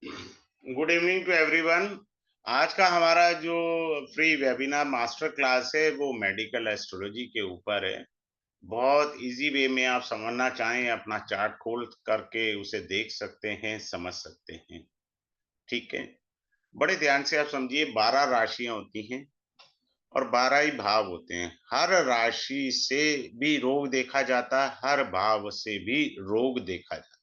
Good evening to everyone. आज का हमारा जो फ्री वेबिनार मास्टर क्लास है वो मेडिकल एस्ट्रोलॉजी के ऊपर है। बहुत इजी वे में आप समझना चाहें अपना चार्ट खोल करके उसे देख सकते हैं, समझ सकते हैं। ठीक है, बड़े ध्यान से आप समझिए। 12 राशियां होती हैं और 12 ही भाव होते हैं। हर राशि से भी रोग देखा जाता है, हर भाव से भी रोग देखा जाता है।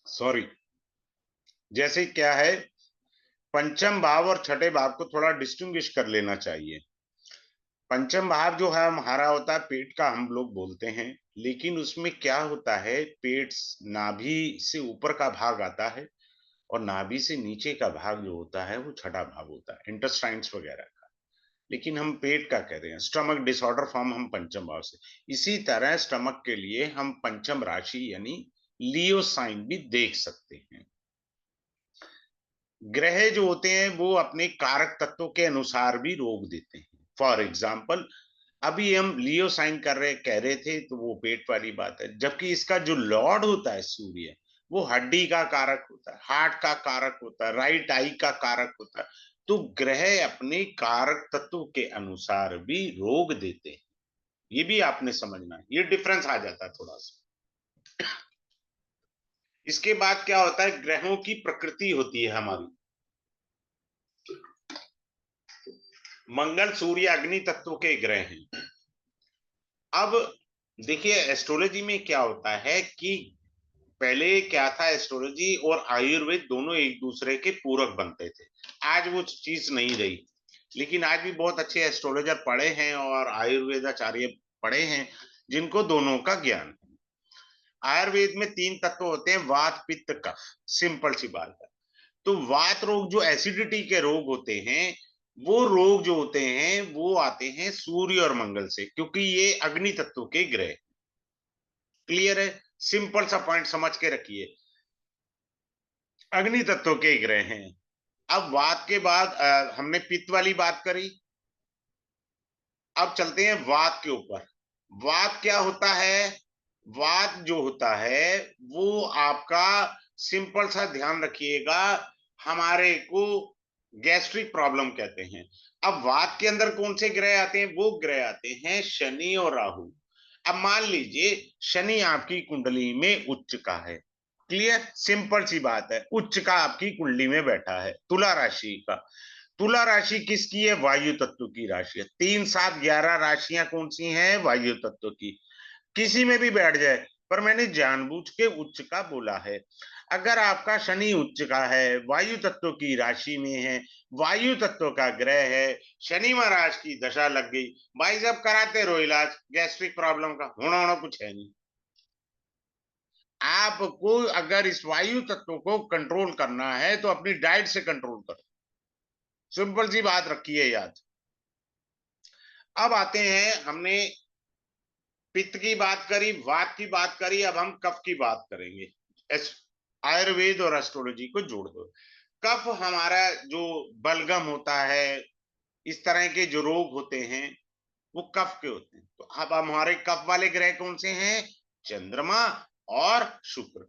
सॉरी। जैसे क्या है, पंचम भाव और छठे भाव को थोड़ा डिस्टिंग्विश कर लेना चाहिए। पंचम भाव जो है हमारा होता है पेट का, हम लोग बोलते हैं। लेकिन उसमें क्या होता है, पेट नाभि से ऊपर का भाग आता है और नाभि से नीचे का भाग जो होता है वो छठा भाग होता है, इंटेस्टाइन्स वगैरह का। लेकिन हम पेट का कह रहे हैं, स्टमक डिसऑर्डर फॉर्म हम पंचम भाव से। इसी तरह स्टमक के लिए हम पंचम राशि यानी लियो साइन भी देख सकते हैं। ग्रह जो होते हैं वो अपने कारक तत्वों के अनुसार भी रोग देते हैं। फॉर एग्जाम्पल, अभी हम लियो साइन कर रहे कह रहे थे तो वो पेट वाली बात है, जबकि इसका जो लॉर्ड होता है सूर्य, वो हड्डी का कारक होता है, हार्ट का कारक होता है, राइट आई का कारक होता है। तो ग्रह अपने कारक तत्व के अनुसार भी रोग देते हैं। ये भी आपने समझना है, ये डिफरेंस आ जाता है थोड़ा सा। इसके बाद क्या होता है, ग्रहों की प्रकृति होती है हमारी। मंगल सूर्य अग्नि तत्व के ग्रह हैं। अब देखिए, एस्ट्रोलॉजी में क्या होता है कि पहले क्या था, एस्ट्रोलॉजी और आयुर्वेद दोनों एक दूसरे के पूरक बनते थे। आज वो चीज नहीं रही। लेकिन आज भी बहुत अच्छे एस्ट्रोलॉजर पढ़े हैं और आयुर्वेदाचार्य पढ़े हैं जिनको दोनों का ज्ञान है। आयुर्वेद में 3 तत्व होते हैं, वात पित्त कफ। सिंपल सी बात है। तो वात रोग जो एसिडिटी के रोग होते हैं, वो रोग जो होते हैं वो आते हैं सूर्य और मंगल से, क्योंकि ये अग्नि तत्व के ग्रह। क्लियर है? सिंपल सा पॉइंट समझ के रखिए, अग्नि तत्व के ग्रह हैं। अब वात के बाद हमने पित्त वाली बात करी। अब चलते हैं वात के ऊपर। वात क्या होता है? वात जो होता है वो आपका, सिंपल सा ध्यान रखिएगा, हमारे को गैस्ट्रिक प्रॉब्लम कहते हैं। अब वात के अंदर कौन से ग्रह आते हैं? वो ग्रह आते हैं शनि और राहु। अब मान लीजिए शनि आपकी कुंडली में उच्च का है। क्लियर? सिंपल सी बात है, उच्च का आपकी कुंडली में बैठा है, तुला राशि का। तुला राशि किसकी है? वायु तत्व की राशि है। 3 7 11 राशियां कौन सी हैं? वायु तत्व की। किसी में भी बैठ जाए, पर मैंने जानबूझ के उच्च का बोला है। अगर आपका शनि उच्च का है, वायु तत्व की राशि में है, वायु तत्व का ग्रह है, शनि महाराज की दशा लग गई, भाई साहब कराते रहो इलाज, गैस्ट्रिक प्रॉब्लम का होना होना कुछ है नहीं। आपको अगर इस वायु तत्व को कंट्रोल करना है तो अपनी डाइट से कंट्रोल करो। सिंपल सी बात रखिए याद। अब आते हैं, हमने पित्त की बात करी, वात की बात करी, अब हम कफ की बात करेंगे। आयुर्वेद और एस्ट्रोलॉजी को जोड़ दो। कफ हमारा जो बलगम होता है, इस तरह के जो रोग होते हैं वो कफ के होते हैं। तो अब हमारे कफ वाले ग्रह कौन से हैं? चंद्रमा और शुक्र।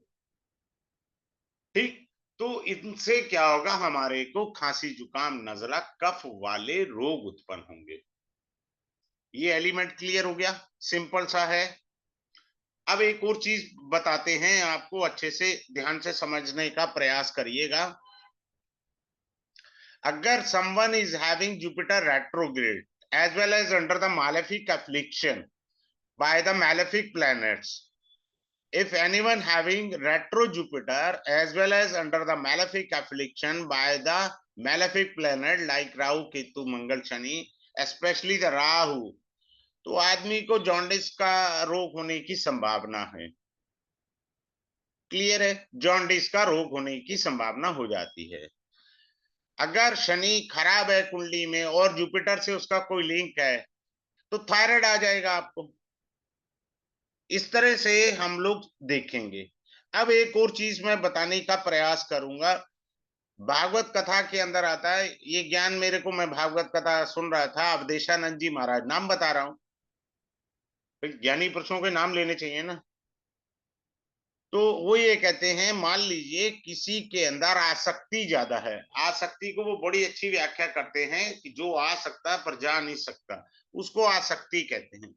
ठीक। तो इनसे क्या होगा, हमारे को खांसी जुकाम नजला कफ वाले रोग उत्पन्न होंगे। ये एलिमेंट क्लियर हो गया? सिंपल सा है। अब एक और चीज बताते हैं आपको, अच्छे से ध्यान से समझने का प्रयास करिएगा। अगर someone is having Jupiter retrograde as well as under the malefic affliction by the malefic planets, if anyone having retro Jupiter as well as under the malefic affliction by the malefic planet like Rahu, Ketu, Mangal, Shani, especially the Rahu, तो आदमी को jaundice का रोग होने की संभावना है। Clear है? जॉन्डिस का रोग होने की संभावना हो जाती है। अगर शनि खराब है कुंडली में और जुपिटर से उसका कोई लिंक है तो थायराइड आ जाएगा आपको। इस तरह से हम लोग देखेंगे। अब एक और चीज मैं बताने का प्रयास करूंगा। भागवत कथा के अंदर आता है ये ज्ञान, मेरे को, मैं भागवत कथा सुन रहा था, अवधेशानंद जी महाराज, नाम बता रहा हूं, ज्ञानी पुरुषों के नाम लेने चाहिए ना। तो वो ये कहते हैं, मान लीजिए किसी के अंदर आसक्ति ज्यादा है, आसक्ति को वो बड़ी अच्छी व्याख्या करते हैं कि जो आ सकता है पर जा नहीं सकता, उसको आसक्ति कहते हैं।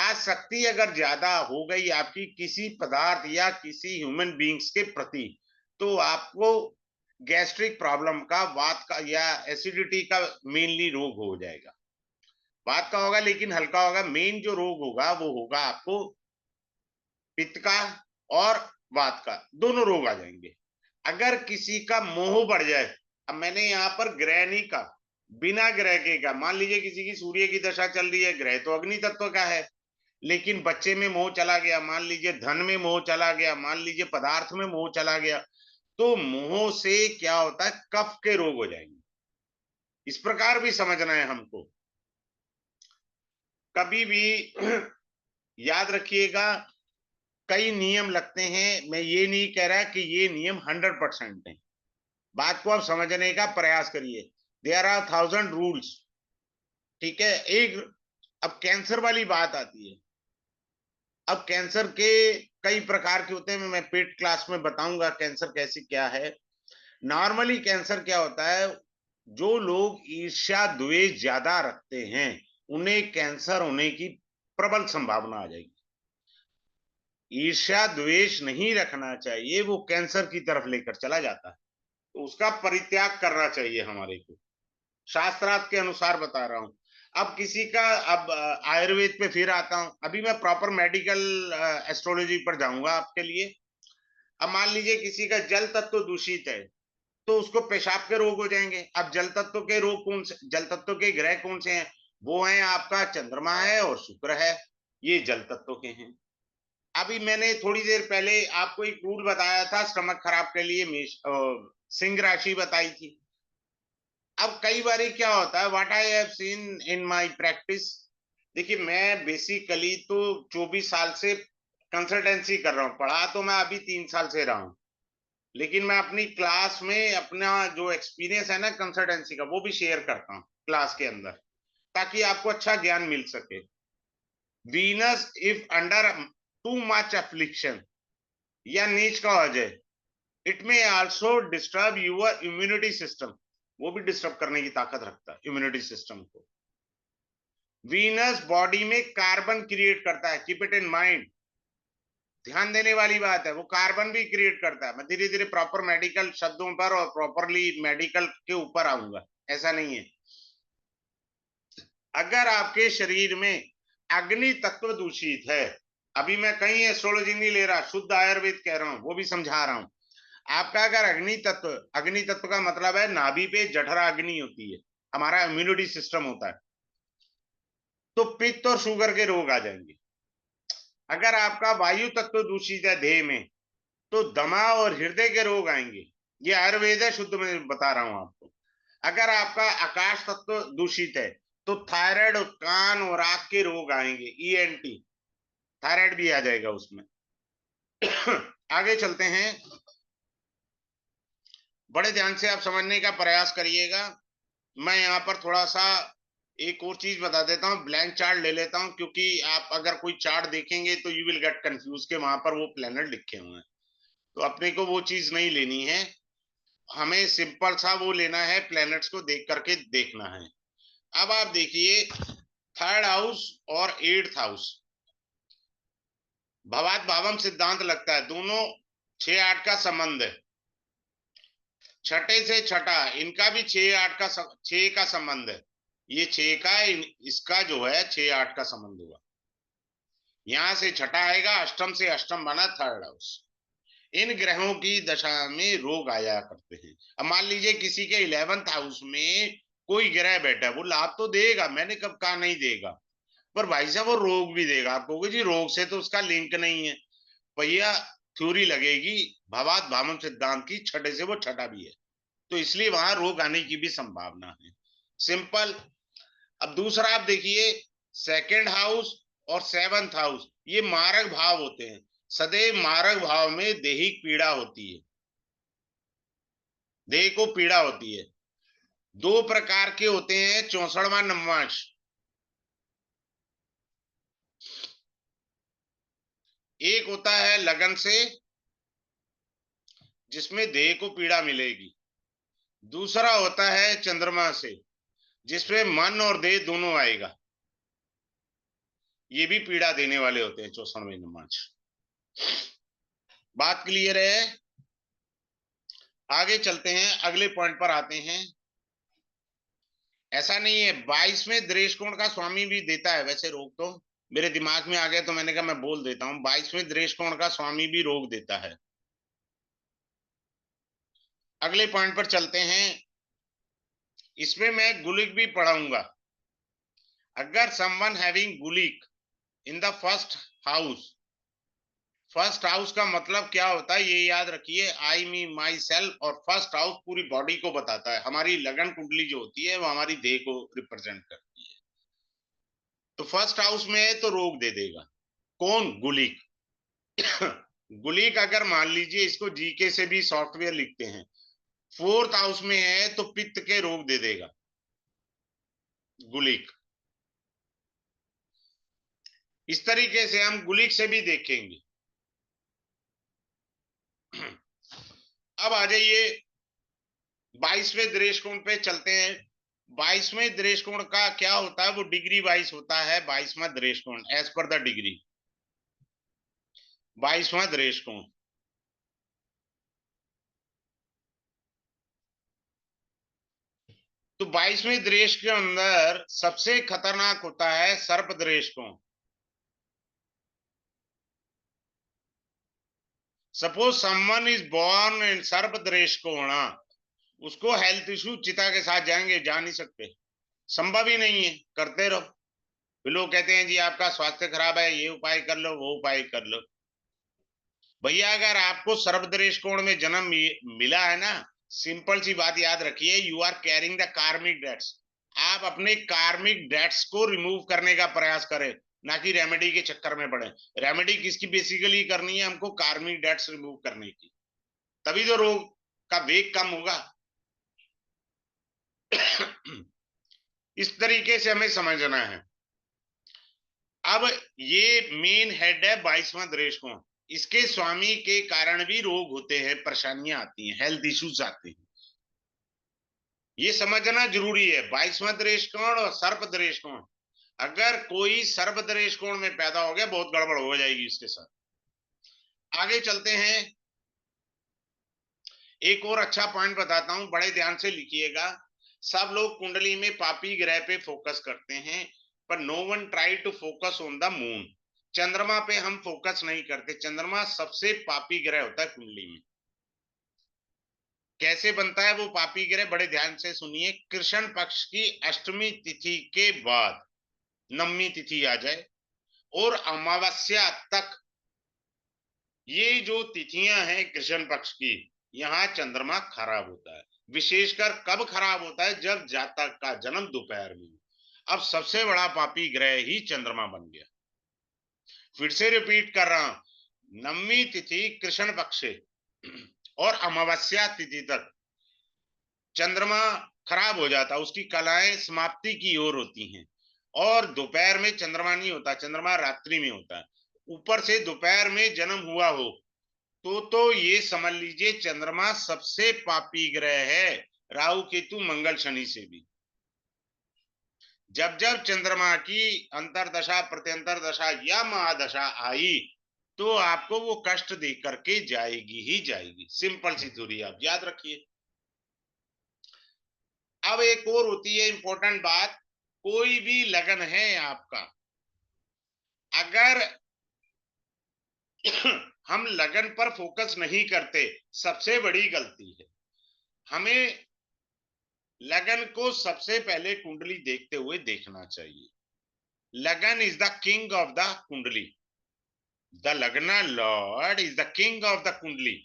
आसक्ति अगर ज्यादा हो गई आपकी किसी पदार्थ या किसी ह्यूमन बींग्स के प्रति, तो आपको गैस्ट्रिक प्रॉब्लम का, वात का या एसिडिटी का मेनली रोग हो जाएगा। वात का होगा लेकिन हल्का होगा, मेन जो रोग होगा वो होगा आपको पित्त का और वात का, दोनों रोग आ जाएंगे। अगर किसी का मोह बढ़ जाए, अब मैंने यहाँ पर ग्रह नहीं का, बिना ग्रह के का, मान लीजिए किसी की सूर्य की दशा चल रही है, ग्रह तो अग्नि तत्व का है, लेकिन बच्चे में मोह चला गया, मान लीजिए धन में मोह चला गया, मान लीजिए पदार्थ में मोह चला गया, तो मोह से क्या होता है, कफ के रोग हो जाएंगे। इस प्रकार भी समझना है हमको। कभी भी याद रखिएगा, कई नियम लगते हैं, मैं ये नहीं कह रहा कि ये नियम 100% है, बात को आप समझने का प्रयास करिए। देयर आर 1000 रूल्स, ठीक है। एक, अब कैंसर वाली बात आती है। अब कैंसर के कई प्रकार के होते हैं, मैं पेट क्लास में बताऊंगा कैंसर कैसे क्या है। नॉर्मली कैंसर क्या होता है, जो लोग ईर्ष्या द्वेष ज्यादा रखते हैं उन्हें कैंसर होने की प्रबल संभावना आ जाएगी। ईर्ष्या द्वेष नहीं रखना चाहिए, वो कैंसर की तरफ लेकर चला जाता है, तो उसका परित्याग करना चाहिए हमारे को, शास्त्रार्थ के अनुसार बता रहा हूं। अब किसी का, अब आयुर्वेद पे फिर आता हूं, अभी मैं प्रॉपर मेडिकल एस्ट्रोलॉजी पर जाऊंगा आपके लिए। अब मान लीजिए किसी का जल तत्व दूषित है, तो उसको पेशाब के रोग हो जाएंगे। अब जल तत्व के रोग कौन से, जल तत्व के ग्रह कौन से हैं, वो है आपका चंद्रमा है और शुक्र है, ये जल तत्व के हैं। अभी मैंने थोड़ी देर पहले आपको एक रूल बताया था स्टमक खराब के लिए, सिंह राशि बताई थी। अब कई बार क्या होता है, what I have seen in my practice, देखिए मैं बेसिकली तो 24 साल से कंसल्टेंसी कर रहा हूँ, पढ़ा तो मैं अभी 3 साल से रहा हूँ, लेकिन मैं अपनी क्लास में अपना जो एक्सपीरियंस है ना कंसल्टेंसी का, वो भी शेयर करता हूँ क्लास के अंदर, ताकि आपको अच्छा ज्ञान मिल सके। Venus if under too much affliction या नीच का हो जाए, it may also disturb your immunity system, वो भी डिस्टर्ब करने की ताकत रखता है इम्यूनिटी सिस्टम को। वीनस बॉडी में कार्बन क्रिएट करता है, कीप इट इन माइंड, ध्यान देने वाली बात है, वो कार्बन भी क्रिएट करता है। मैं धीरे धीरे प्रॉपर मेडिकल शब्दों पर और प्रॉपरली मेडिकल के ऊपर आऊंगा, ऐसा नहीं है। अगर आपके शरीर में अग्नि तत्व दूषित है, अभी मैं कहीं एस्ट्रोलॉजी नहीं ले रहा, शुद्ध आयुर्वेद कह रहा हूं, वो भी समझा रहा हूं। आपका अगर अग्नि तत्व का मतलब है नाभि पे जठरा अग्नि होती है, हमारा इम्यूनिटी सिस्टम होता है, तो पित्त और शुगर के रोग आ जाएंगे। अगर आपका वायु तत्व दूषित है देह में, तो दमा और हृदय के रोग आएंगे, ये आयुर्वेद है, शुद्ध में बता रहा हूं आपको। अगर आपका आकाश तत्व दूषित है, तो थायराइड और कान और आंख के रोग आएंगे, ईएनटी, थायराइड भी आ जाएगा उसमें। आगे चलते हैं, बड़े ध्यान से आप समझने का प्रयास करिएगा। मैं यहाँ पर थोड़ा सा एक और चीज बता देता हूँ, ब्लैंक चार्ट ले लेता हूँ, क्योंकि आप अगर कोई चार्ट देखेंगे तो यू विल गेट कंफ्यूज के वहां पर वो प्लेनेट लिखे हुए हैं, तो अपने को वो चीज नहीं लेनी है, हमें सिंपल सा वो लेना है, प्लैनेट्स को देख करके देखना है। अब आप देखिए, थर्ड हाउस और एट्थ हाउस, भवात भावम सिद्धांत लगता है, दोनों 6-8 का संबंध है। छठे से छठा, इनका भी 6-8 का 6 का संबंध है, ये 6 का, इसका जो है 6-8 का संबंध हुआ, यहां से छठा आएगा, अष्टम से अष्टम बना थर्ड हाउस। इन ग्रहों की दशा में रोग आया करते हैं। अब मान लीजिए किसी के 11th हाउस में कोई ग्रह बैठा है, वो लाभ तो देगा, मैंने कब कहा नहीं देगा, पर भाई साहब वो रोग भी देगा। आप कहोगे जी रोग से तो उसका लिंक नहीं है, भैया थ्योरी लगेगी भवात भामन सिद्धांत की, छठे से वो छठा भी है, तो इसलिए वहां रोग आने की भी संभावना है, सिंपल। अब दूसरा आप देखिए, सेकेंड हाउस और 7th हाउस, ये मारक भाव होते हैं, सदैव मारक भाव में देहिक पीड़ा होती है, देह को पीड़ा होती है। दो प्रकार के होते हैं 64वां नवमांश, एक होता है लगन से जिसमें देह को पीड़ा मिलेगी। दूसरा होता है चंद्रमा से, जिसमें मन और देह दोनों आएगा। ये भी पीड़ा देने वाले होते हैं 64वें नमाज। बात क्लियर है? आगे चलते हैं, अगले पॉइंट पर आते हैं। ऐसा नहीं है, 22वें दृष्टिकोण का स्वामी भी देता है वैसे रोग, तो मेरे दिमाग में आ गया तो मैंने कहा मैं बोल देता हूं, 22वें दृष्टिकोण का स्वामी भी रोग देता है। अगले पॉइंट पर चलते हैं। इसमें मैं गुलिक भी पढ़ाऊंगा। अगर someone having Gulik in the first house, first house का मतलब क्या होता है ये याद रखिए, आई मी माई सेल्फ, और फर्स्ट हाउस पूरी बॉडी को बताता है। हमारी लगन कुंडली जो होती है वो हमारी देह को रिप्रेजेंट करती है। तो फर्स्ट हाउस में है तो रोग दे देगा। कौन? गुलिक। गुलिक अगर मान लीजिए, इसको जीके से भी सॉफ्टवेयर लिखते हैं, फोर्थ हाउस में है तो पित्त के रोग दे देगा गुलिक। इस तरीके से हम गुलिक से भी देखेंगे। अब आ जाइए 22वें दृष्टिकोण पे चलते हैं। 22वें दृष्टिकोण का क्या होता है, वो डिग्री वाइज होता है। 22वां दृष्टिकोण एज पर द डिग्री, 22वां दृष्टिकोण। तो 22वें दृष्टि के अंदर सबसे खतरनाक होता है सर्प दृष्टिकोण। Suppose someone is born in सर्प दृष्टिकोण, उसको हेल्थ इश्यू चिता के साथ जाएंगे, जा नहीं सकते, संभव ही नहीं है। करते रहो, फिर लोग कहते हैं जी आपका स्वास्थ्य खराब है, ये उपाय कर लो, वो उपाय कर लो। भैया अगर आपको सर्वदृश कोण में जन्म मिला है ना, सिंपल सी बात याद रखिए, you are carrying the karmic debts. आप अपने कार्मिक डेट्स को रिमूव करने का प्रयास करें, ना कि रेमेडी के चक्कर में पड़े। रेमेडी किसकी बेसिकली करनी है? हमको कार्मिक डेट्स रिमूव करने की, तभी तो रोग का वेग कम होगा। इस तरीके से हमें समझना है। अब ये मेन हेड है 22वां दृष्टिकोण। इसके स्वामी के कारण भी रोग होते हैं, परेशानियां आती हैं, हेल्थ इश्यूज आते हैं। ये समझना जरूरी है। 22वां दृष्टिकोण और सर्प दृष्टिकोण, अगर कोई सर्प दृष्टिकोण में पैदा हो गया, बहुत गड़बड़ हो जाएगी इसके साथ। आगे चलते हैं। एक और अच्छा पॉइंट बताता हूं, बड़े ध्यान से लिखिएगा। सब लोग कुंडली में पापी ग्रह पे फोकस करते हैं, पर no one try to focus on the moon. चंद्रमा पे हम फोकस नहीं करते। चंद्रमा सबसे पापी ग्रह होता है कुंडली में। कैसे बनता है वो पापी ग्रह? बड़े ध्यान से सुनिए। कृष्ण पक्ष की अष्टमी तिथि के बाद नवमी तिथि आ जाए और अमावस्या तक, ये जो तिथियां हैं कृष्ण पक्ष की, यहाँ चंद्रमा खराब होता है। विशेषकर कब खराब होता है? जब जातक का जन्म दोपहर में। अब सबसे बड़ा पापी ग्रह ही चंद्रमा बन गया। फिर से रिपीट कर रहा हूं, नवमी तिथि कृष्ण पक्ष से और अमावस्या तिथि तक चंद्रमा खराब हो जाता, उसकी कलाएं समाप्ति की ओर होती हैं। और दोपहर में चंद्रमा नहीं होता, चंद्रमा रात्रि में होता है। ऊपर से दोपहर में जन्म हुआ हो तो ये समझ लीजिए चंद्रमा सबसे पापी ग्रह है, राहु केतु मंगल शनि से भी। जब जब चंद्रमा की अंतरदशा, प्रत्यंतर दशा या महादशा आई, तो आपको वो कष्ट दे करके जाएगी ही जाएगी। सिंपल सी थ्योरी आप याद रखिए। अब एक और होती है इंपॉर्टेंट बात, कोई भी लगन है आपका, अगर हम लगन पर फोकस नहीं करते, सबसे बड़ी गलती है। हमें लगन को सबसे पहले कुंडली देखते हुए देखना चाहिए। लगन is the king of the कुंडली, द लगना Lord is the king of the कुंडली।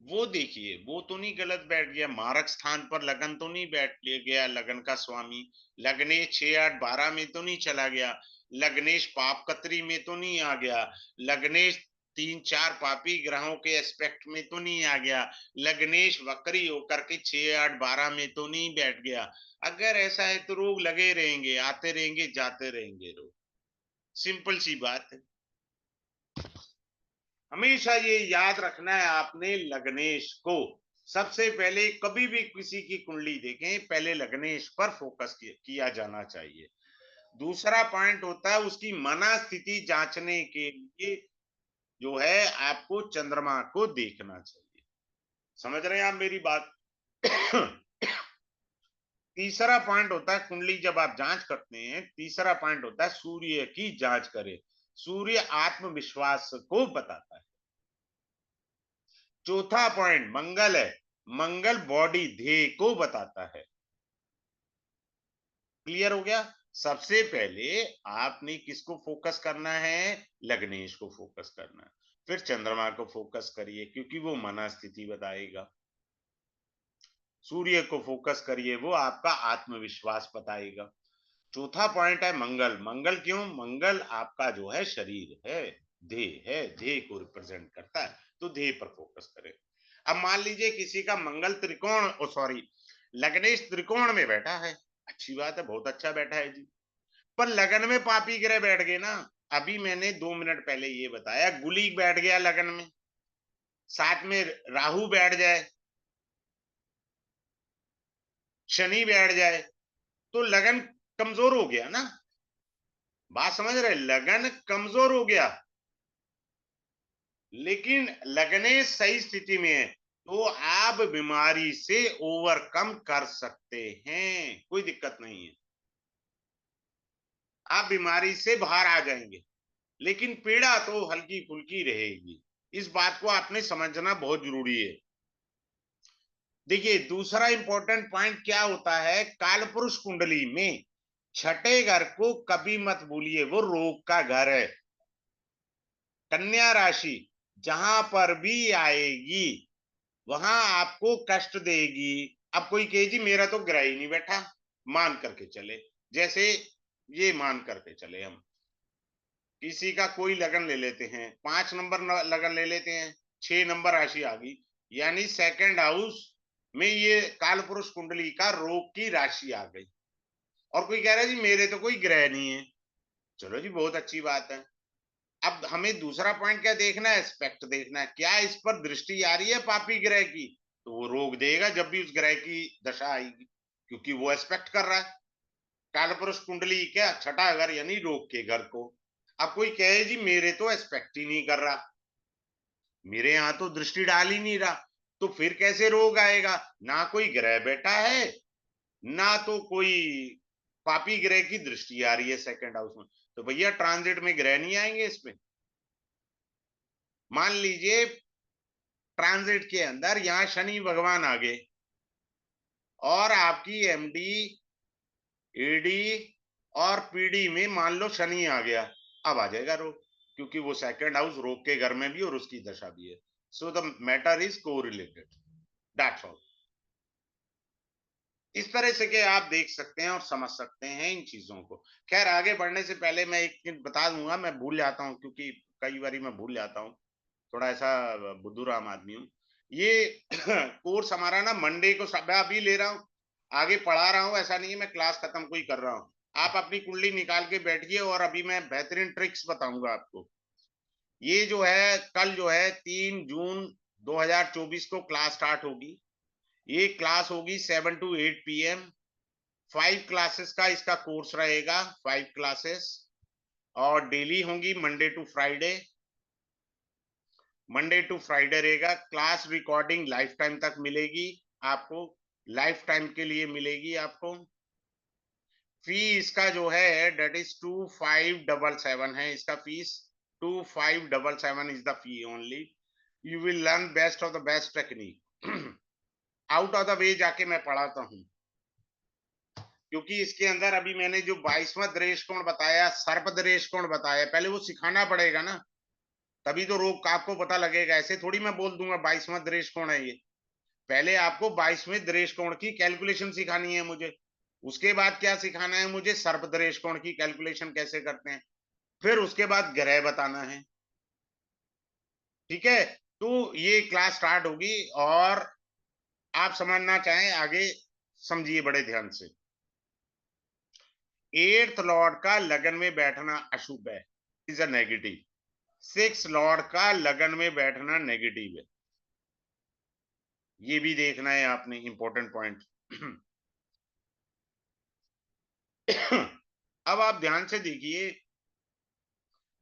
वो देखिए, वो तो नहीं गलत बैठ गया, मारक स्थान पर लगन तो नहीं बैठ गया लगन का स्वामी। लग्नेश 6 8 12 में तो नहीं चला गया। लग्नेश पाप कतरी में तो नहीं आ गया। लग्नेश 3 4 पापी ग्रहों के एस्पेक्ट में तो नहीं आ गया। लग्नेश वक्री होकर के 6 8 12 में तो नहीं बैठ गया। अगर ऐसा है तो रोग लगे रहेंगे, आते रहेंगे, जाते रहेंगे रोग। सिंपल सी बात है। हमेशा ये याद रखना है आपने, लग्नेश को सबसे पहले कभी भी किसी की कुंडली देखें, पहले लग्नेश पर फोकस किया जाना चाहिए। दूसरा पॉइंट होता है उसकी मना स्थिति जांचने के लिए जो है आपको चंद्रमा को देखना चाहिए। समझ रहे हैं आप मेरी बात? तीसरा पॉइंट होता है कुंडली जब आप जांच करते हैं, तीसरा पॉइंट होता है सूर्य की जांच करें। सूर्य आत्मविश्वास को बताता है। चौथा पॉइंट मंगल है, मंगल बॉडी ध्येय को बताता है। क्लियर हो गया? सबसे पहले आपने किसको फोकस करना है? लग्नेश को फोकस करना है। फिर चंद्रमा को फोकस करिए क्योंकि वो मना स्थिति बताएगा। सूर्य को फोकस करिए, वो आपका आत्मविश्वास बताएगा। चौथा पॉइंट है मंगल। मंगल क्यों? मंगल आपका जो है शरीर है, देह है, देह को रिप्रेजेंट करता है, तो देह पर फोकस करें। अब मान लीजिए किसी का मंगल त्रिकोण, ओ सॉरी, लग्नेश त्रिकोण में बैठा है, अच्छी बात है, बहुत अच्छा बैठा है जी। पर लगन में पापी ग्रह बैठ गए ना। अभी मैंने 2 मिनट पहले ये बताया, गुलीक बैठ गया लगन में, साथ में राहु बैठ जाए, शनि बैठ जाए, तो लगन कमजोर हो गया ना। बात समझ रहे? लगन कमजोर हो गया। लेकिन लगने सही स्थिति में है तो आप बीमारी से ओवरकम कर सकते हैं, कोई दिक्कत नहीं है, आप बीमारी से बाहर आ जाएंगे। लेकिन पीड़ा तो हल्की फुल्की रहेगी। इस बात को आपने समझना बहुत जरूरी है। देखिए दूसरा इंपॉर्टेंट पॉइंट क्या होता है, कालपुरुष कुंडली में छठे घर को कभी मत भूलिए, वो रोग का घर है। कन्या राशि जहां पर भी आएगी वहां आपको कष्ट देगी। अब कोई कहे जी मेरा तो ग्रह ही नहीं बैठा, मान करके चले, जैसे ये मान करके चले, हम किसी का कोई लगन ले लेते हैं, 5 नंबर लगन ले लेते हैं, 6 नंबर राशि आ गई, यानी सेकंड हाउस में ये कालपुरुष कुंडली का रोग की राशि आ गई। और कोई कह रहा है जी मेरे तो कोई ग्रह नहीं है, चलो जी बहुत अच्छी बात है। अब हमें दूसरा पॉइंट क्या देखना है? एस्पेक्ट देखना है, क्या इस पर दृष्टि आ रही है पापी ग्रह की, तो वो रोग देगा जब भी उस ग्रह की दशा आएगी, क्योंकि वो एस्पेक्ट कर रहा है कालपुरुष कुंडली क्या छठा घर यानी रोग के घर को। अब कोई कहे जी मेरे तो एस्पेक्ट ही नहीं कर रहा, मेरे यहां तो दृष्टि डाल ही नहीं रहा, तो फिर कैसे रोग आएगा? ना कोई ग्रह बैठा है, ना तो कोई पापी ग्रह की दृष्टि आ रही है सेकंड हाउस में, तो भैया ट्रांजिट में ग्रह नहीं आएंगे इसमें। मान लीजिए ट्रांजिट के अंदर यहाँ शनि भगवान आ गए और आपकी एमडी, ईडी और पीडी में मान लो शनि आ गया, अब आ जाएगा रोग, क्योंकि वो सेकंड हाउस रोग के घर में भी और उसकी दशा भी है। सो द मैटर इज को रिलेटेड, दैट्स ऑल। इस तरह से कि आप देख सकते हैं और समझ सकते हैं इन चीजों को। खैर आगे बढ़ने से पहले मैं एक चीज बता दूंगा, मैं भूल जाता हूँ क्योंकि कई बार मैं भूल जाता हूँ, थोड़ा ऐसा बुद्धूराम आदमी हूँ। ये कोर्स हमारा ना मंडे को, सब मैं अभी ले रहा हूँ, आगे पढ़ा रहा हूँ, ऐसा नहीं है मैं क्लास खत्म कोई कर रहा हूँ। आप अपनी कुंडली निकाल के बैठिए और अभी मैं बेहतरीन ट्रिक्स बताऊंगा आपको। ये जो है कल जो है 3 जून 2024 को क्लास स्टार्ट होगी। ये क्लास होगी 7 to 8 PM। 5 क्लासेस का इसका कोर्स रहेगा, 5 क्लासेस, और डेली होंगी मंडे टू फ्राइडे रहेगा। क्लास रिकॉर्डिंग लाइफ टाइम तक मिलेगी आपको, लाइफ टाइम के लिए मिलेगी आपको। फी इसका जो है डेट इज 2577 है इसका fees, 2577 is the fee only. You will learn best of the best technique, out of the way जाके मैं पढ़ाता हूँ, क्योंकि इसके अंदर अभी मैंने जो 22वां दृश कोण बताया, सर्प दृश कोण बताया, पहले वो सिखाना पड़ेगा ना, तभी तो रोग का आपको पता लगेगा। ऐसे थोड़ी मैं बोल दूंगा 22वां दृश कोण है ये, पहले आपको 22वें दृश कोण की कैलकुलेशन सिखानी है मुझे, उसके बाद क्या सिखाना है मुझे? सर्प दृश कोण की कैलकुलेशन कैसे करते हैं, फिर उसके बाद ग्रह बताना है। ठीक है, तो ये क्लास स्टार्ट होगी और आप समझना चाहें आगे, समझिए बड़े ध्यान से। 8th लॉर्ड का लगन में बैठना अशुभ है, इज अ नेगेटिव। 6 लॉर्ड का लगन में बैठना नेगेटिव है, ये भी देखना है आपने, इंपॉर्टेंट पॉइंट। अब आप ध्यान से देखिए,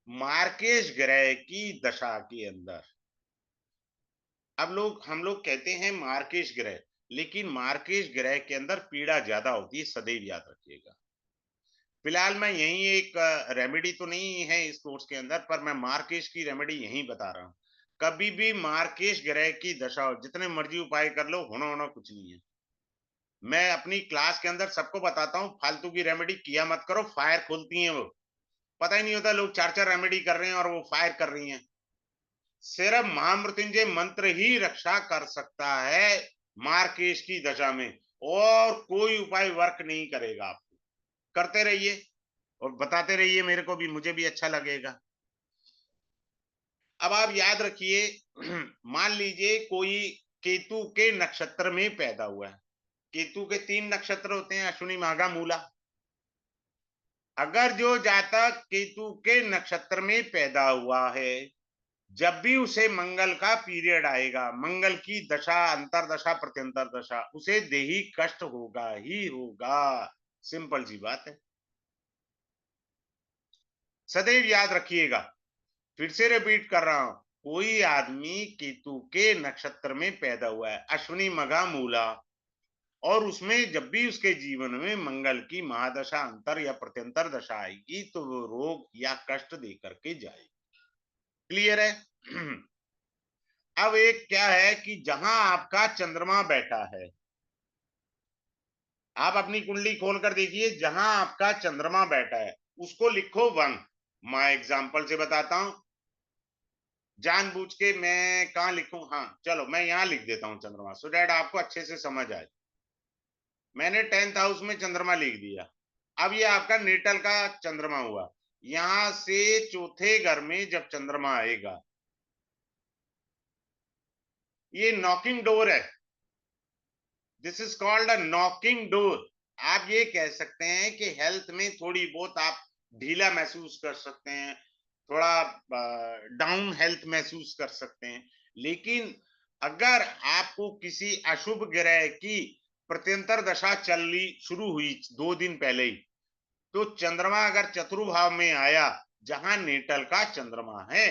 मार्केश ग्रह की दशा के अंदर, अब हम लोग कहते हैं मार्केश ग्रह, लेकिन मार्केश ग्रह के अंदर पीड़ा ज्यादा होती है, सदैव याद रखिएगा। फिलहाल मैं यही एक रेमेडी तो नहीं है इस कोर्स के अंदर, पर मैं मार्केश की रेमेडी यही बता रहा हूं। कभी भी मार्केश ग्रह की दशा हो, जितने मर्जी उपाय कर लो, होना होना कुछ नहीं है। मैं अपनी क्लास के अंदर सबको बताता हूँ, फालतू की रेमेडी किया मत करो, फायर खोलती हैं वो। पता ही नहीं होता लोग 4-4 रेमेडी कर रहे हैं और वो फायर कर रही हैं। सिर्फ महामृत्युंजय मंत्र ही रक्षा कर सकता है मार्केश की दशा में, और कोई उपाय वर्क नहीं करेगा। आपको करते रहिए और बताते रहिए, मेरे को भी, मुझे भी अच्छा लगेगा। अब आप याद रखिए, मान लीजिए कोई केतु के नक्षत्र में पैदा हुआ है। केतु के 3 नक्षत्र होते हैं, अश्विनी, माघा, मूला। अगर जो जातक केतु के नक्षत्र में पैदा हुआ है, जब भी उसे मंगल का पीरियड आएगा, मंगल की दशा, अंतरदशा, प्रत्यंतर दशा, उसे देही कष्ट होगा ही होगा। सिंपल सी बात है, सदैव याद रखिएगा। फिर से रिपीट कर रहा हूं, कोई आदमी केतु के नक्षत्र में पैदा हुआ है, अश्विनी, मघा, मूला, और उसमें जब भी उसके जीवन में मंगल की महादशा, अंतर या प्रत्यंतर दशा आएगी, तो वो रोग या कष्ट दे करके जाएगी। क्लियर है? अब एक क्या है कि जहां आपका चंद्रमा बैठा है, आप अपनी कुंडली खोलकर देखिए, जहां आपका चंद्रमा बैठा है उसको लिखो 1। मैं एग्जांपल से बताता हूं, जानबूझ के मैं कहां लिखूं, हाँ चलो मैं यहां लिख देता हूं चंद्रमा, सो डैट आपको अच्छे से समझ आए। मैंने 10th हाउस में चंद्रमा लिख दिया। अब ये आपका नेटल का चंद्रमा हुआ। यहां से चौथे घर में जब चंद्रमा आएगा, ये नॉकिंग डोर है। This is called a knocking door. आप ये कह सकते हैं कि हेल्थ में थोड़ी बहुत आप ढीला महसूस कर सकते हैं, थोड़ा डाउन हेल्थ महसूस कर सकते हैं, लेकिन अगर आपको किसी अशुभ ग्रह की प्रत्यंतर दशा चलनी शुरू हुई 2 दिन पहले ही, तो चंद्रमा अगर चतुर्भाव में आया, जहां नेटल का चंद्रमा है,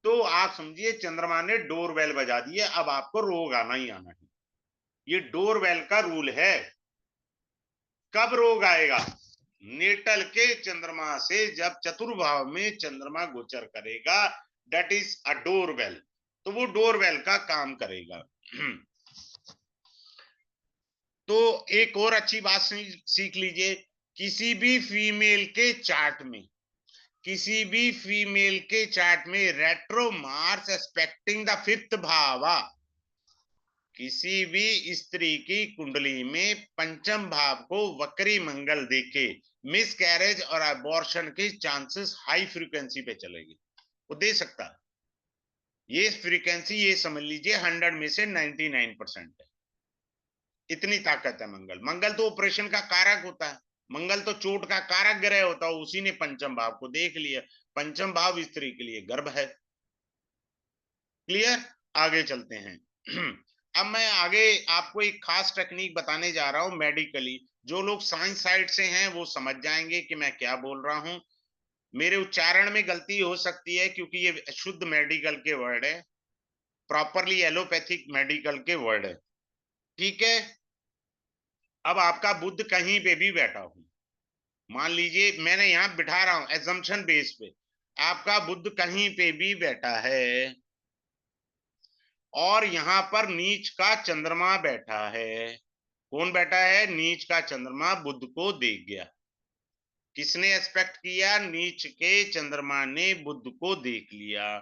तो आप समझिए चंद्रमा ने डोर बेल बजा दी है, अब आपको रोग आना ही आना है। ये डोर बेल का रूल है। कब रोग आएगा? नेटल के चंद्रमा से जब चतुर्भाव में चंद्रमा गोचर करेगा, that is a doorbell, तो वो डोर बेल का काम करेगा। तो एक और अच्छी बात सीख लीजिए, किसी भी फीमेल के चार्ट में, किसी भी फीमेल के चार्ट में retro Mars expecting the 5th भावा, किसी भी स्त्री की कुंडली में पंचम भाव को वक्री मंगल देखे, मिस कैरेज और अबॉर्शन के चांसेस हाई फ्रीक्वेंसी पे चलेगी, वो दे सकता है। ये फ्रीक्वेंसी ये समझ लीजिए 100 में से 99% है। इतनी ताकत है मंगल। मंगल तो ऑपरेशन का कारक होता है, मंगल तो चोट का कारक ग्रह होता है, उसी ने पंचम भाव को देख लिया। पंचम भाव स्त्री के लिए गर्भ है। क्लियर? आगे चलते हैं। अब मैं आगे आपको एक खास टेक्निक बताने जा रहा हूं मेडिकली। जो लोग साइंस साइड से हैं वो समझ जाएंगे कि मैं क्या बोल रहा हूं। मेरे उच्चारण में गलती हो सकती है क्योंकि ये शुद्ध मेडिकल के वर्ड है, प्रॉपरली एलोपैथिक मेडिकल के वर्ड है। ठीक है? अब आपका बुद्ध कहीं पे भी बैठा हो, मान लीजिए मैंने यहां बिठा रहा हूं एजम्पशन बेस पे, आपका बुद्ध कहीं पे भी बैठा है और यहां पर नीच का चंद्रमा बैठा है। कौन बैठा है? नीच का चंद्रमा बुध को देख गया। किसने एस्पेक्ट किया? नीच के चंद्रमा ने बुध को देख लिया।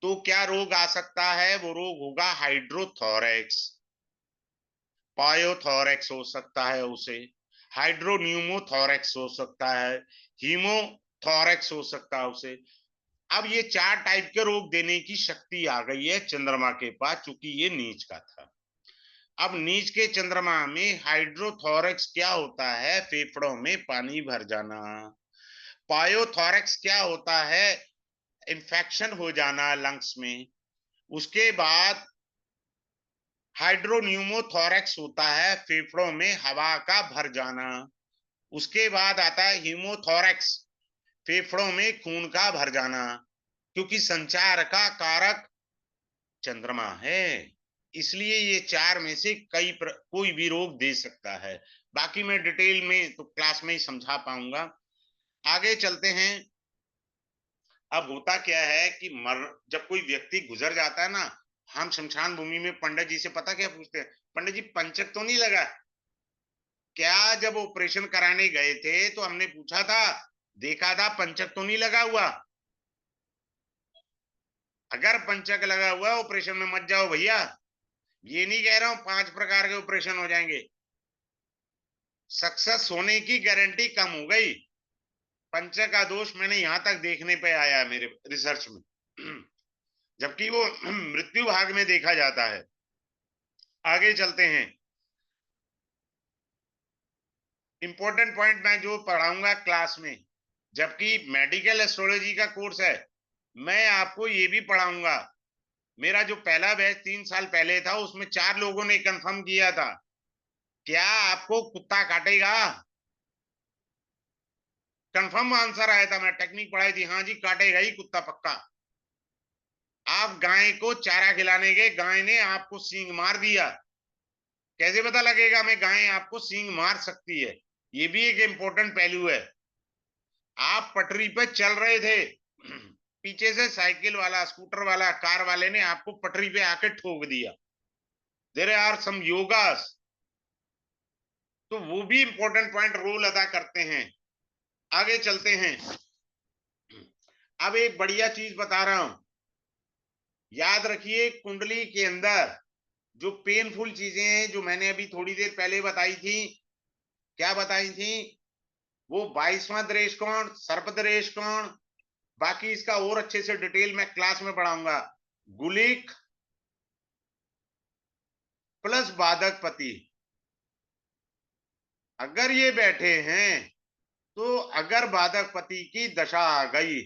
तो क्या रोग आ सकता है? वो रोग होगा हाइड्रोथोरेक्स, पायोथोरेक्स हो सकता है उसे, हाइड्रोन्यूमोथोरेक्स हो सकता है, हीमोथोरेक्स हो सकता है उसे। अब ये 4 टाइप के रोग देने की शक्ति आ गई है चंद्रमा के पास, चूंकि ये नीच का था। अब नीच के चंद्रमा में हाइड्रोथोरेक्स क्या होता है? फेफड़ों में पानी भर जाना। पायोथोरेक्स क्या होता है? इन्फेक्शन हो जाना लंग्स में, उसके बाद हाइड्रोन्यूमोथोरैक्स होता है, फेफड़ों में हवा का भर जाना, उसके बाद आता है हीमोथोरैक्स, फेफड़ों में खून का भर जाना, क्योंकि संचार का कारक चंद्रमा है, इसलिए ये चार में से कोई भी रोग दे सकता है। बाकी मैं डिटेल में तो क्लास में ही समझा पाऊंगा। आगे चलते हैं। अब होता क्या है कि जब कोई व्यक्ति गुजर जाता है ना, हम शमशान भूमि में पंडित जी से पता क्या पूछते हैं, पंडित जी पंचक तो नहीं लगा क्या? जब ऑपरेशन कराने गए थे तो हमने पूछा था, देखा था पंचक तो नहीं लगा हुआ? अगर पंचक लगा हुआ ऑपरेशन में मत जाओ भैया। ये नहीं कह रहा हूं 5 प्रकार के ऑपरेशन हो जाएंगे, सक्सेस होने की गारंटी कम हो गई। पंचक का दोष मैंने यहां तक देखने पे आया है मेरे रिसर्च में, जबकि वो मृत्यु भाग में देखा जाता है। आगे चलते हैं। इंपॉर्टेंट पॉइंट मैं जो पढ़ाऊंगा क्लास में, जबकि मेडिकल एस्ट्रोलॉजी का कोर्स है, मैं आपको ये भी पढ़ाऊंगा। मेरा जो पहला बैच 3 साल पहले था उसमें 4 लोगों ने कंफर्म किया था, क्या आपको कुत्ता काटेगा? कंफर्म आंसर आया था, मैं टेक्निक पढ़ाई थी, हाँ जी काटेगा ही कुत्ता पक्का। आप गाय को चारा खिलाने गए, गाय ने आपको सींग मार दिया, कैसे पता लगेगा मैं गाय आपको सींग मार सकती है? ये भी एक इंपॉर्टेंट पहलू है। आप पटरी पे चल रहे थे, पीछे से साइकिल वाला, स्कूटर वाला, कार वाले ने आपको पटरी पे आके ठोक दिया, देयर आर सम योगास, तो वो भी इंपॉर्टेंट पॉइंट रोल अदा करते हैं। आगे चलते हैं। अब एक बढ़िया चीज बता रहा हूं, याद रखिए कुंडली के अंदर जो पेनफुल चीजें हैं जो मैंने अभी थोड़ी देर पहले बताई थी, क्या बताई थी? वो 22वां दृष्टि कोण, सर्प दृष्टि कोण, बाकी इसका और अच्छे से डिटेल में क्लास में पढ़ाऊंगा। गुलिक प्लस बाधकपति, अगर ये बैठे हैं तो अगर बाधकपति की दशा आ गई,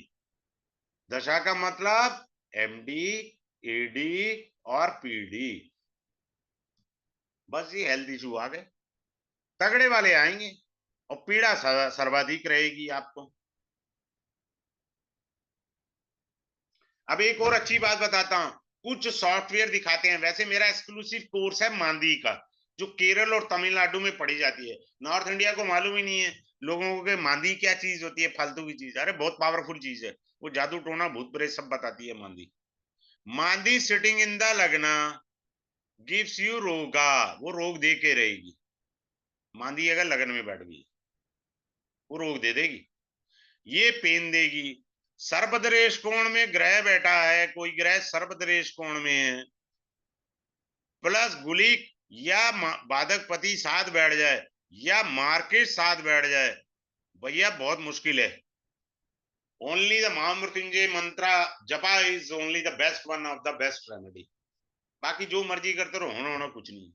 दशा का मतलब एमडी, एडी और पीडी, बस ये हेल्थ इशू आ गए, तगड़े वाले आएंगे और पीड़ा सर्वाधिक रहेगी आपको। अब एक और अच्छी बात बताता हूं, कुछ सॉफ्टवेयर दिखाते हैं, वैसे मेरा एक्सक्लूसिव कोर्स है मांदी का, जो केरल और तमिलनाडु में पढ़ी जाती है, नॉर्थ इंडिया को मालूम ही नहीं है लोगों को कि मांदी क्या चीज होती है, फालतू की चीज, अरे बहुत पावरफुल चीज है, वो जादू टोना भूत प्रेत सब बताती है मांदी। मांदी सिटिंग इन द लगना गिव्स यू रोगा, वो रोग दे के रहेगी। मांदी अगर लगन में बैठ गई वो रोग दे देगी, ये पेन देगी। सर्पदरेश कोण में ग्रह बैठा है, कोई ग्रह सर्पदरेश कोण में है, प्लस गुलिक या बाधकपति साथ बैठ जाए या मार्केट साथ बैठ जाए, भैया बहुत मुश्किल है। ओनली द महामृत्युंजय मंत्र जपा is only the best one of the best remedy, बाकी जो मर्जी करते रहो, होना होना कुछ नहीं।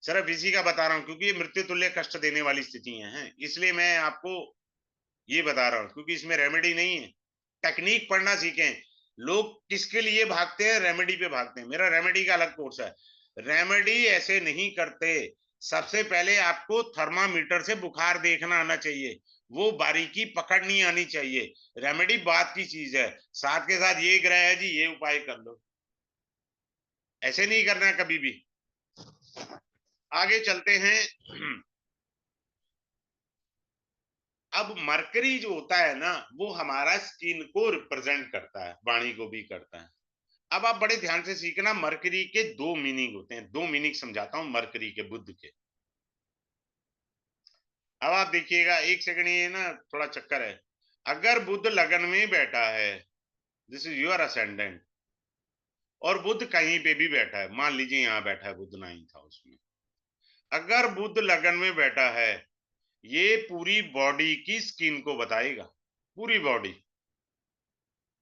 सिर्फ इसी का बता रहा हूं क्योंकि ये मृत्यु तुल्य कष्ट देने वाली स्थितियां हैं, इसलिए मैं आपको ये बता रहा हूं, क्योंकि इसमें रेमेडी नहीं है। टेक्निक पढ़ना सीखें। लोग किसके लिए भागते हैं? रेमेडी पे भागते हैं। मेरा रेमेडी का अलग कोर्स है। रेमेडी ऐसे नहीं करते, सबसे पहले आपको थर्मामीटर से बुखार देखना आना चाहिए, वो बारीकी पकड़नी आनी चाहिए। रेमेडी बात की चीज है, साथ के साथ ये ग्रह है जी, ये उपाय कर लो, ऐसे नहीं करना है कभी भी। आगे चलते हैं। अब मरकरी जो होता है ना, वो हमारा स्किन को रिप्रेजेंट करता है, वाणी को भी करता है। अब आप बड़े ध्यान से सीखना, मरकरी के 2 मीनिंग होते हैं, 2 मीनिंग समझाता हूं मरकरी के, बुध के। अब आप देखिएगा, एक सेकंड, ये ना थोड़ा चक्कर है। अगर बुध लगन में बैठा है, दिस इज योर असेंडेंट, और बुध कहीं पे भी बैठा है, मान लीजिए यहां बैठा है बुध 9th हाउस में, अगर बुध लगन में बैठा है, ये पूरी बॉडी की स्किन को बताएगा, पूरी बॉडी।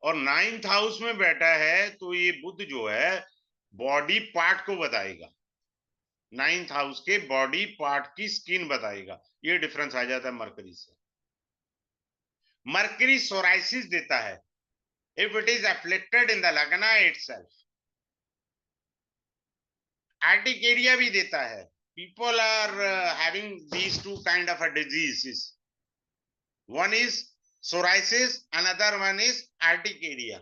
और 9th हाउस में बैठा है तो ये बुध जो है बॉडी पार्ट को बताएगा, 9th हाउस के बॉडी पार्ट की स्किन बताएगा। ये डिफरेंस आ जाता है मरकरी से। मरकरी सोराइसिस देता है, if it is afflicted in the lagna itself. Urticaria भी देता है. People are having these two kind of a diseases. One is psoriasis, another one is urticaria.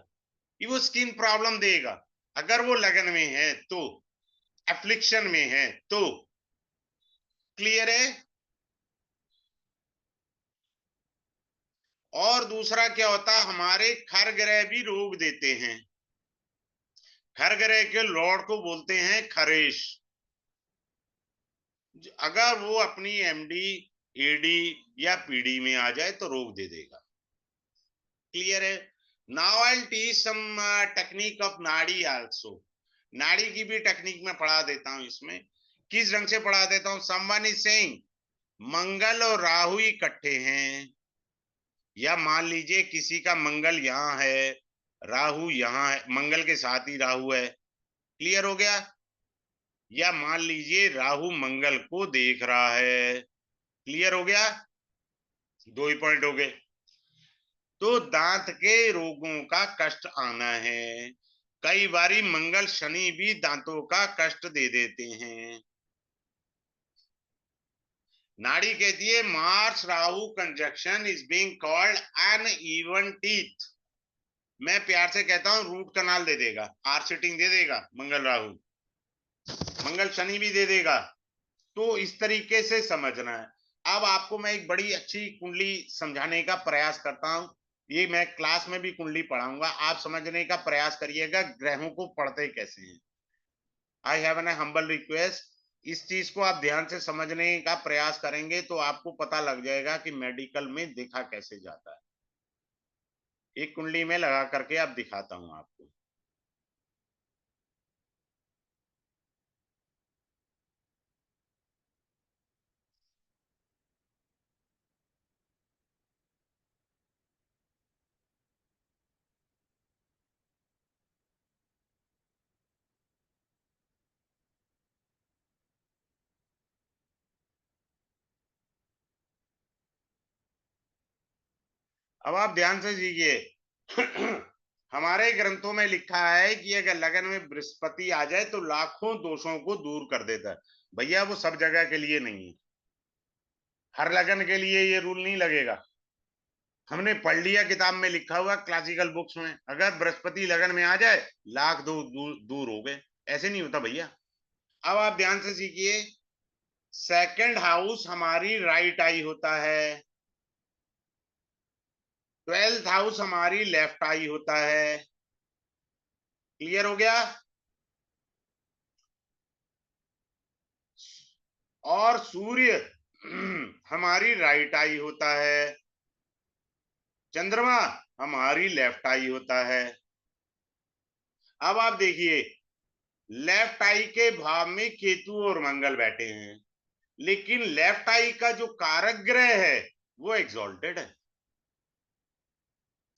ये वो स्किन प्रॉब्लम देगा अगर वो लगन में है तो, एफ्लिक्शन में है तो. क्लियर है? और दूसरा क्या होता है, हमारे खर ग्रह भी रोग देते हैं. खर ग्रह के लॉर्ड को बोलते हैं खरेश. अगर वो अपनी एमडी, एडी या पीडी में आ जाए तो रोग दे देगा. क्लियर है? Now I will teach some technique of nadi also. नाड़ी की भी टेक्निक में पढ़ा देता हूं. इसमें किस ढंग से पढ़ा देता हूं. समवन इज सेइंग मंगल और राहु इकट्ठे हैं, या मान लीजिए किसी का मंगल यहाँ है, राहु यहाँ है, मंगल के साथ ही राहु है. क्लियर हो गया? या मान लीजिए राहु मंगल को देख रहा है. क्लियर हो गया? 2 ही पॉइंट हो गए. तो दांत के रोगों का कष्ट आना है. कई बारी मंगल शनि भी दांतों का कष्ट दे देते हैं. नाड़ी कहती है Mars Rahu conjunction is being called uneven teeth. मैं प्यार से कहता हूं रूट कनाल दे देगा, आर सिटिंग दे देगा मंगल राहु, मंगल शनि भी दे देगा. तो इस तरीके से समझना है. अब आपको मैं एक बड़ी अच्छी कुंडली समझाने का प्रयास करता हूं. ये मैं क्लास में भी कुंडली पढ़ाऊंगा, आप समझने का प्रयास करिएगा ग्रहों को पढ़ते कैसे हैं. I have an humble request, इस चीज को आप ध्यान से समझने का प्रयास करेंगे तो आपको पता लग जाएगा कि मेडिकल में देखा कैसे जाता है. एक कुंडली में लगा करके आप दिखाता हूं आपको. अब आप ध्यान से सीखिए. हमारे ग्रंथों में लिखा है कि अगर लगन में बृहस्पति आ जाए तो लाखों दोषों को दूर कर देता है. भैया वो सब जगह के लिए नहीं है, हर लगन के लिए ये रूल नहीं लगेगा. हमने पढ़ लिया किताब में लिखा हुआ क्लासिकल बुक्स में, अगर बृहस्पति लगन में आ जाए लाख दूर हो गए. ऐसे नहीं होता भैया. अब आप ध्यान से सीखिए. सेकंड हाउस हमारी राइट आई होता है, 12th हाउस हमारी लेफ्ट आई होता है. क्लियर हो गया? और सूर्य हमारी राइट आई होता है, चंद्रमा हमारी लेफ्ट आई होता है. अब आप देखिए लेफ्ट आई के भाव में केतु और मंगल बैठे हैं, लेकिन लेफ्ट आई का जो कारक ग्रह है वो एग्जॉल्टेड है.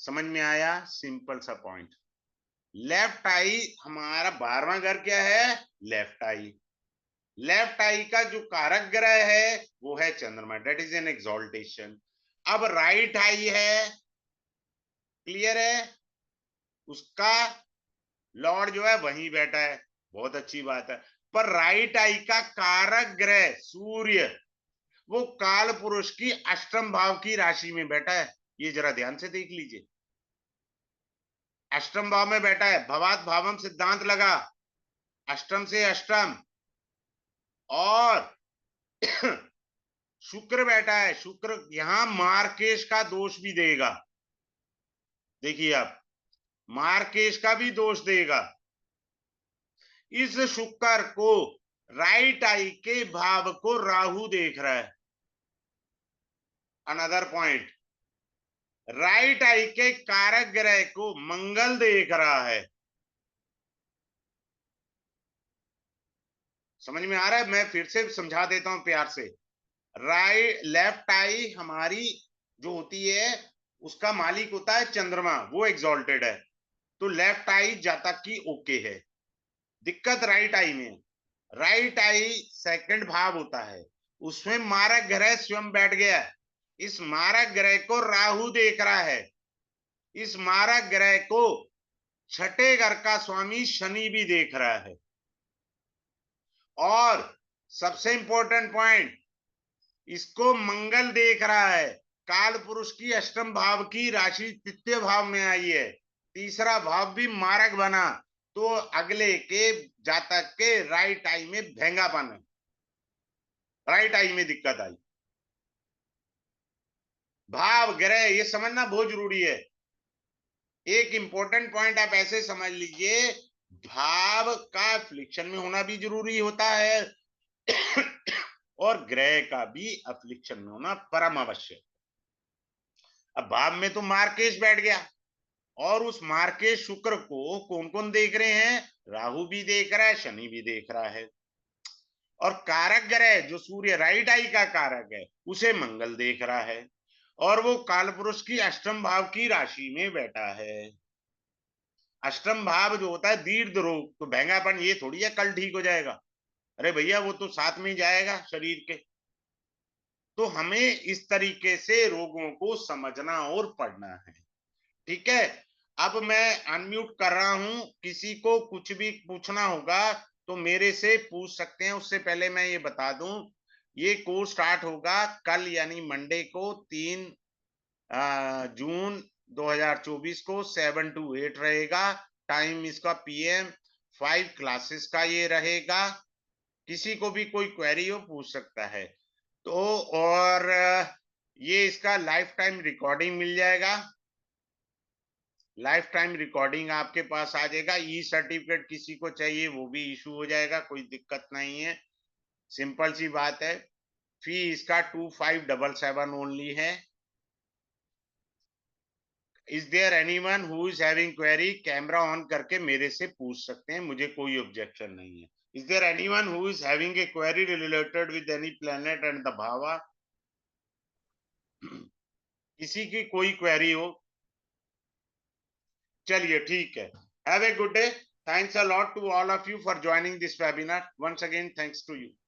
समझ में आया? सिंपल सा पॉइंट. लेफ्ट आई हमारा 12वां घर क्या है? लेफ्ट आई. लेफ्ट आई का जो कारक ग्रह है वो है चंद्रमा, डेट इज एन एग्जॉल्टेशन. अब राइट आई है, क्लियर है, उसका लॉर्ड जो है वहीं बैठा है, बहुत अच्छी बात है. पर राइट आई का कारक ग्रह सूर्य वो काल पुरुष की अष्टम भाव की राशि में बैठा है. ये जरा ध्यान से देख लीजिए. अष्टम भाव में बैठा है, भवात भावम सिद्धांत लगा, अष्टम से अष्टम. और शुक्र बैठा है, शुक्र यहां मार्केश का दोष भी देगा. देखिए आप, मार्केश का भी दोष देगा. इस शुक्र को राइट आई के भाव को राहु देख रहा है. अनदर पॉइंट, राइट आई के कारक ग्रह को मंगल देख रहा है. समझ में आ रहा है? मैं फिर से समझा देता हूं प्यार से. राइट लेफ्ट आई हमारी जो होती है उसका मालिक होता है चंद्रमा, वो एग्जॉल्टेड है. तो लेफ्ट आई जातक की ओके है. दिक्कत राइट आई में, राइट आई सेकंड भाव होता है, उसमें मारक ग्रह स्वयं बैठ गया. इस मारक ग्रह को राहु देख रहा है. इस मारक ग्रह को छठे घर का स्वामी शनि भी देख रहा है। और सबसे इंपॉर्टेंट पॉइंट, इसको मंगल देख रहा है। काल पुरुष की अष्टम भाव की राशि तृतीय भाव में आई है, तीसरा भाव भी मारक बना, तो अगले के जातक के राइट आई में भेंगापन है, राइट आई में दिक्कत आई। भाव ग्रह ये समझना बहुत जरूरी है। एक इंपॉर्टेंट पॉइंट आप ऐसे समझ लीजिए, भाव का अफ्लिक्शन में होना भी जरूरी होता है और ग्रह का भी अफ्लिक्शन में होना परम आवश्यक। अब भाव में तो मार्केश बैठ गया, और उस मार्केश शुक्र को कौन कौन देख रहे हैं? राहु भी देख रहा है, शनि भी देख रहा है, और कारक ग्रह जो सूर्य राइट आई का कारक है उसे मंगल देख रहा है, और वो कालपुरुष की अष्टम भाव की राशि में बैठा है। अष्टम भाव जो होता है दीर्घ रोग, तो भैंगापन ये थोड़ी है कल ठीक हो जाएगा, अरे भैया वो तो साथ में ही जाएगा शरीर के। तो हमें इस तरीके से रोगों को समझना और पढ़ना है, ठीक है। अब मैं अनम्यूट कर रहा हूं, किसी को कुछ भी पूछना होगा तो मेरे से पूछ सकते हैं। उससे पहले मैं ये बता दूं, ये कोर्स स्टार्ट होगा कल यानी मंडे को 3 जून 2024 को 7 to 8 रहेगा। टाइम इसका PM 5 क्लासेस का ये रहेगा। किसी को भी कोई क्वेरी हो पूछ सकता है। तो और ये इसका लाइफ टाइम रिकॉर्डिंग मिल जाएगा, लाइफ टाइम रिकॉर्डिंग आपके पास आ जाएगा। ई सर्टिफिकेट किसी को चाहिए वो भी इशू हो जाएगा, कोई दिक्कत नहीं है, सिंपल सी बात है। फी इसका 2577 ओनली है। Is there anyone who is having query? Camera on करके मेरे से पूछ सकते हैं, मुझे कोई ऑब्जेक्शन नहीं है। Is there anyone who is having a query related with any planet and the भावा? किसी की कोई क्वेरी हो? चलिए ठीक है। Have a good day. Thanks a lot to all of you for joining this webinar. Once again, thanks to you.